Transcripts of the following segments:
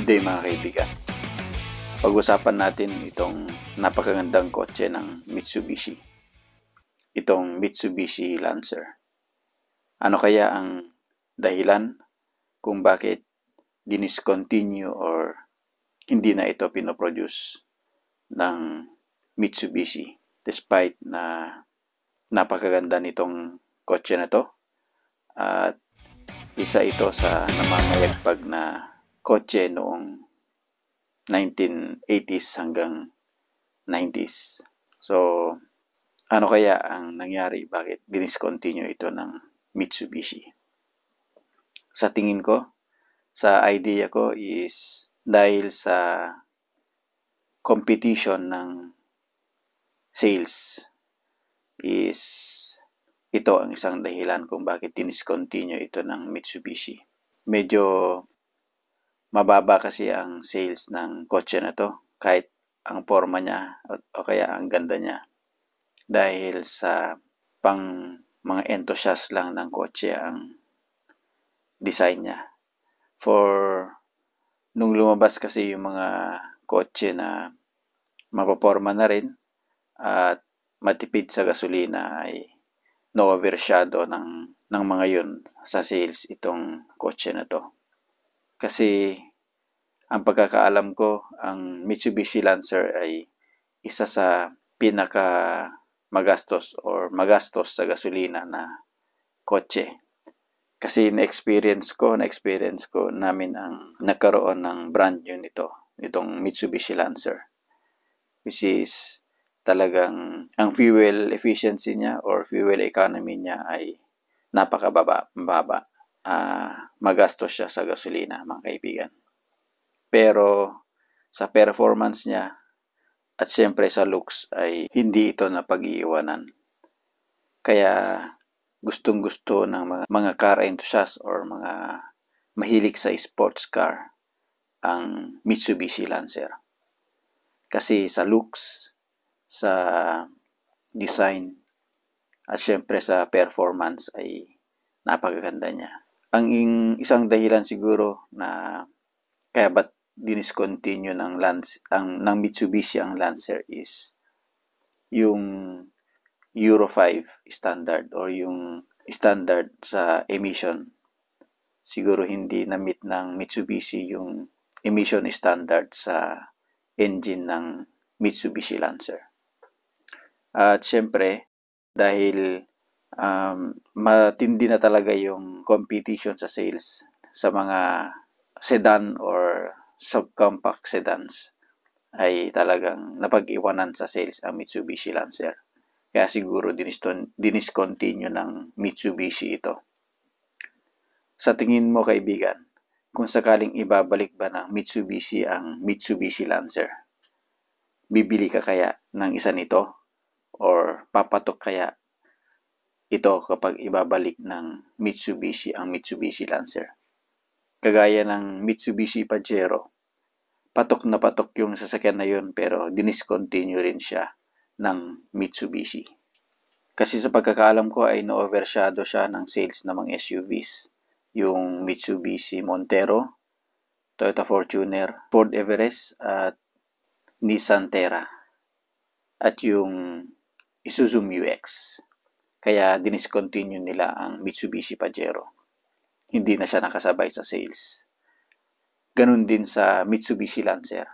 Good day mga kaibigan. Pag-usapan natin itong napakagandang kotse ng Mitsubishi. Itong Mitsubishi Lancer. Ano kaya ang dahilan kung bakit diniscontinue or hindi na ito pinoproduce ng Mitsubishi despite na napakaganda nitong kotse na to at isa ito sa namamayagpag na kotse noong 1980s hanggang 90s. So, ano kaya ang nangyari? Bakit diniscontinue ito ng Mitsubishi? Sa tingin ko, sa idea ko is dahil sa competition ng sales is ito ang isang dahilan kung bakit diniscontinue ito ng Mitsubishi. Medyo mababa kasi ang sales ng kotse na to kahit ang forma niya o kaya ang ganda niya dahil sa pang mga enthusiast lang ng kotse ang design niya. For nung lumabas kasi yung mga kotse na mapaporma na rin at matipid sa gasolina ay na-overshadow ng mga yun sa sales itong kotse na to. Kasi ang pagkakaalam ko, ang Mitsubishi Lancer ay isa sa pinaka magastos sa gasolina na kotse. Kasi na-experience ko namin ang nagkaroon ng brand new nitong Mitsubishi Lancer. Which is talagang ang fuel efficiency niya or fuel economy niya ay napakababa. Magastos siya sa gasolina, mga kaibigan. Pero sa performance niya at siyempre sa looks ay hindi ito napag-iiwanan. Kaya gustong-gusto ng mga car enthusiasts or mga mahilig sa sports car ang Mitsubishi Lancer. Kasi sa looks, sa design, at siyempre sa performance ay napakaganda niya. Ang isang dahilan siguro na kaya ba't diniscontinue ng Mitsubishi ang Lancer is yung Euro 5 standard or yung standard sa emission. Siguro hindi na-meet ng Mitsubishi yung emission standard sa engine ng Mitsubishi Lancer. At syempre, dahil matindi na talaga yung competition sa sales sa mga sedan or subcompact sedans ay talagang napag-iwanan sa sales ang Mitsubishi Lancer. Kaya siguro diniscontinue ng Mitsubishi ito. Sa tingin mo kaibigan, kung sakaling ibabalik ba ng Mitsubishi ang Mitsubishi Lancer, bibili ka kaya ng isa nito? Or papatok kaya ito kapag ibabalik ng Mitsubishi ang Mitsubishi Lancer? Kagaya ng Mitsubishi Pajero, patok na patok yung sasakyan na yun pero diniscontinue rin siya ng Mitsubishi. Kasi sa pagkakaalam ko ay na-overshadow siya ng sales ng mga SUVs. Yung Mitsubishi Montero, Toyota Fortuner, Ford Everest at Nissan Terra. At yung Isuzu MU-X. Kaya diniscontinue nila ang Mitsubishi Pajero. Hindi na siya nakasabay sa sales. Ganun din sa Mitsubishi Lancer.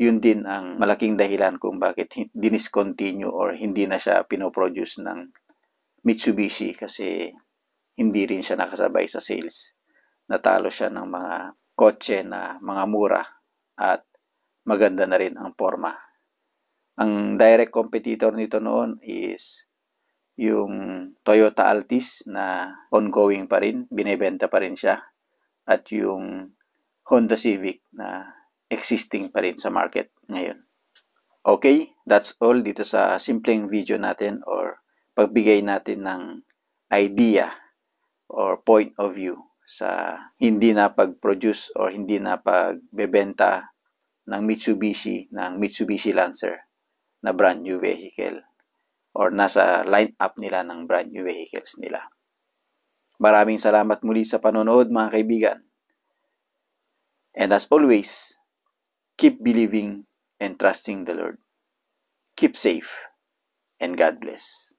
Yun din ang malaking dahilan kung bakit diniscontinue or hindi na siya pinoproduce ng Mitsubishi kasi hindi rin siya nakasabay sa sales. Natalo siya ng mga kotse na mga mura at maganda na rin ang forma. Ang direct competitor nito noon is yung Toyota Altis na ongoing pa rin, binebenta pa rin siya. At yung Honda Civic na existing pa rin sa market ngayon. Okay, that's all dito sa simpleng video natin or pagbigay natin ng idea or point of view sa hindi na pag-produce or hindi na pagbebenta ng Mitsubishi Lancer na brand new vehicle or nasa line-up nila ng brand new vehicles nila. Maraming salamat muli sa panonood mga kaibigan. And as always, keep believing and trusting the Lord. Keep safe, and God bless.